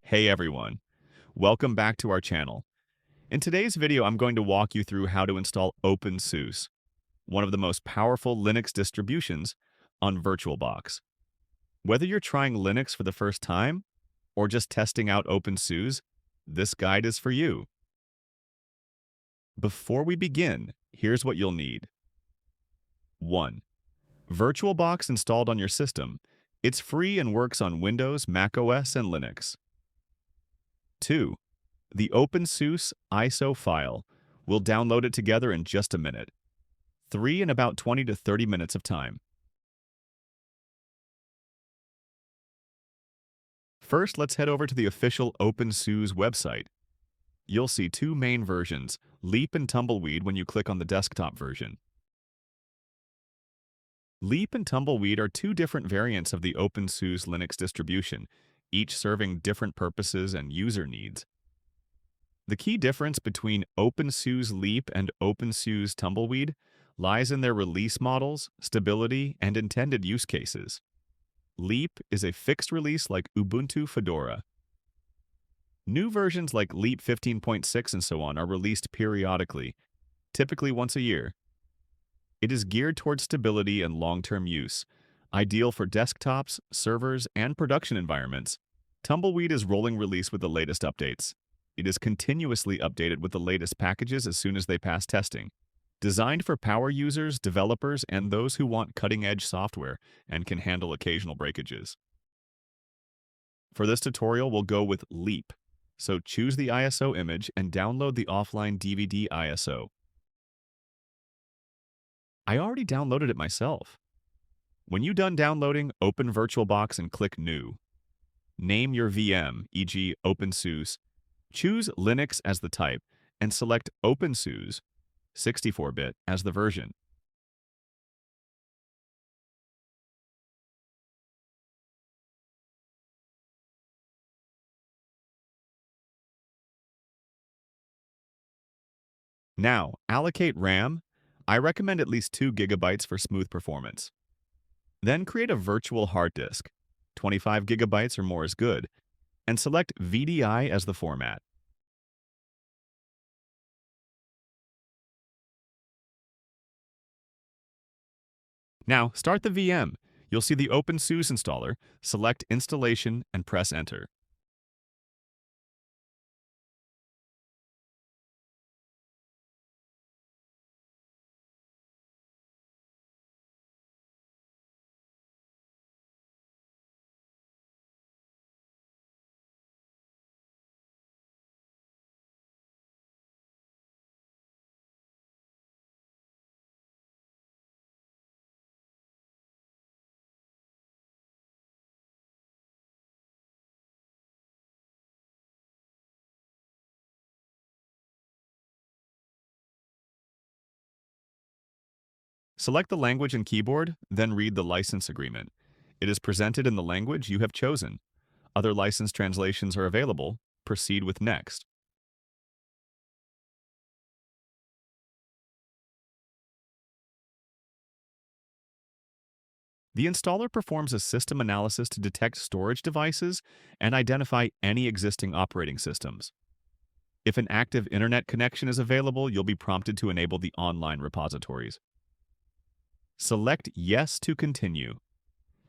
Hey everyone, welcome back to our channel. In today's video, I'm going to walk you through how to install openSUSE, one of the most powerful Linux distributions, on VirtualBox. Whether you're trying Linux for the first time or just testing out openSUSE, this guide is for you. Before we begin, here's what you'll need. 1. VirtualBox installed on your system. It's free and works on Windows, macOS, and Linux. 2. The openSUSE ISO file. We'll download it together in just a minute. 3 in about 20 to 30 minutes of time. First, let's head over to the official openSUSE website. You'll see two main versions, Leap and Tumbleweed, when you click on the desktop version. Leap and Tumbleweed are two different variants of the openSUSE Linux distribution, each serving different purposes and user needs. The key difference between openSUSE Leap and openSUSE Tumbleweed lies in their release models, stability, and intended use cases. Leap is a fixed release like Ubuntu Fedora. New versions like Leap 15.6 and so on are released periodically, typically once a year. It is geared towards stability and long-term use, ideal for desktops, servers, and production environments. Tumbleweed is rolling release with the latest updates. It is continuously updated with the latest packages as soon as they pass testing. Designed for power users, developers, and those who want cutting-edge software and can handle occasional breakages. For this tutorial, we'll go with Leap. So choose the ISO image and download the offline DVD ISO. I already downloaded it myself. When you're done downloading, open VirtualBox and click New. Name your VM, e.g. openSUSE. Choose Linux as the type and select openSUSE, 64-bit, as the version. Now, allocate RAM. I recommend at least 2 GB for smooth performance. Then create a virtual hard disk. 25 GB or more is good, and select VDI as the format. Now, start the VM. You'll see the openSUSE installer, select Installation, and press Enter. Select the language and keyboard, then read the license agreement. It is presented in the language you have chosen. Other license translations are available. Proceed with Next. The installer performs a system analysis to detect storage devices and identify any existing operating systems. If an active internet connection is available, you'll be prompted to enable the online repositories. Select Yes to continue.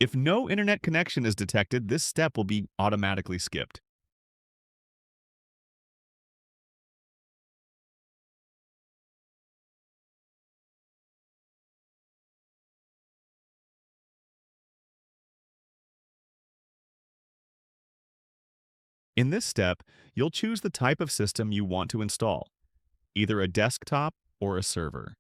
If no internet connection is detected, this step will be automatically skipped. In this step, you'll choose the type of system you want to install, either a desktop or a server.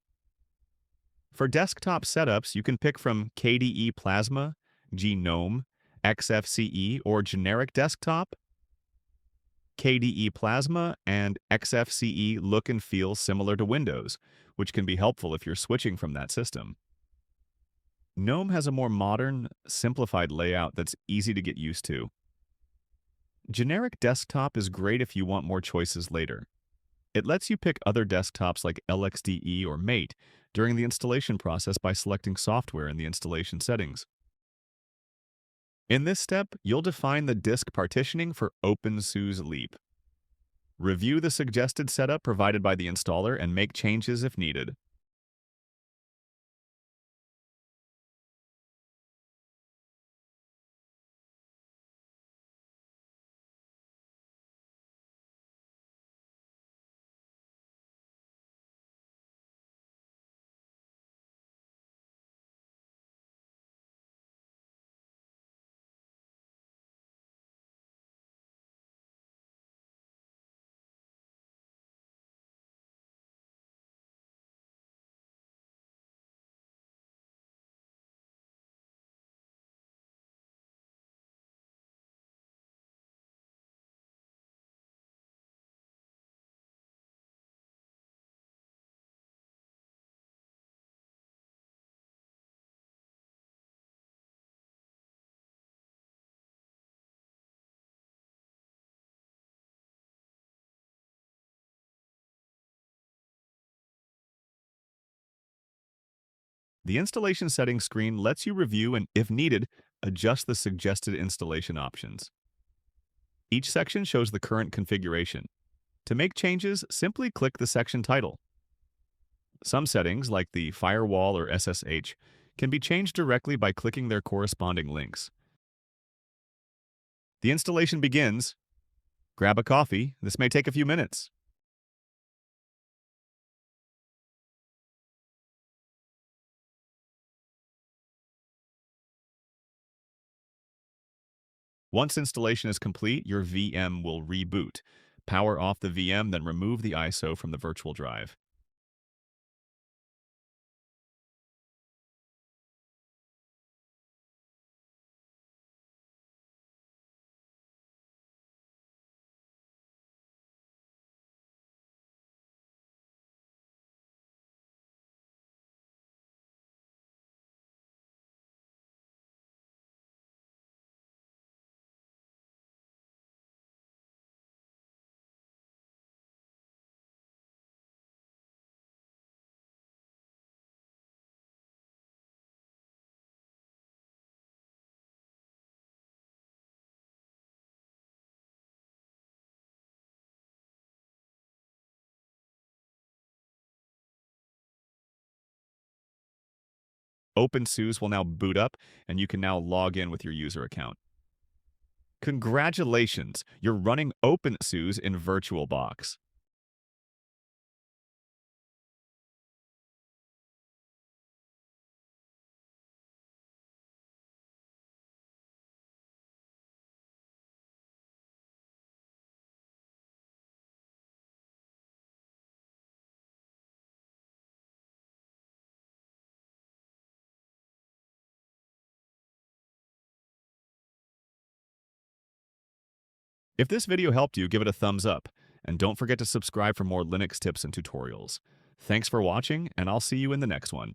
For desktop setups, you can pick from KDE Plasma, GNOME, XFCE, or Generic Desktop. KDE Plasma and XFCE look and feel similar to Windows, which can be helpful if you're switching from that system. GNOME has a more modern, simplified layout that's easy to get used to. Generic Desktop is great if you want more choices later. It lets you pick other desktops like LXDE or Mate, during the installation process by selecting software in the installation settings. In this step, you'll define the disk partitioning for openSUSE Leap. Review the suggested setup provided by the installer and make changes if needed. The installation settings screen lets you review and, if needed, adjust the suggested installation options. Each section shows the current configuration. To make changes, simply click the section title. Some settings, like the firewall or SSH, can be changed directly by clicking their corresponding links. The installation begins. Grab a coffee. This may take a few minutes. Once installation is complete, your VM will reboot. Power off the VM, then remove the ISO from the virtual drive. openSUSE will now boot up, and you can now log in with your user account. Congratulations! You're running openSUSE in VirtualBox. If this video helped you, give it a thumbs up, and don't forget to subscribe for more Linux tips and tutorials. Thanks for watching, and I'll see you in the next one.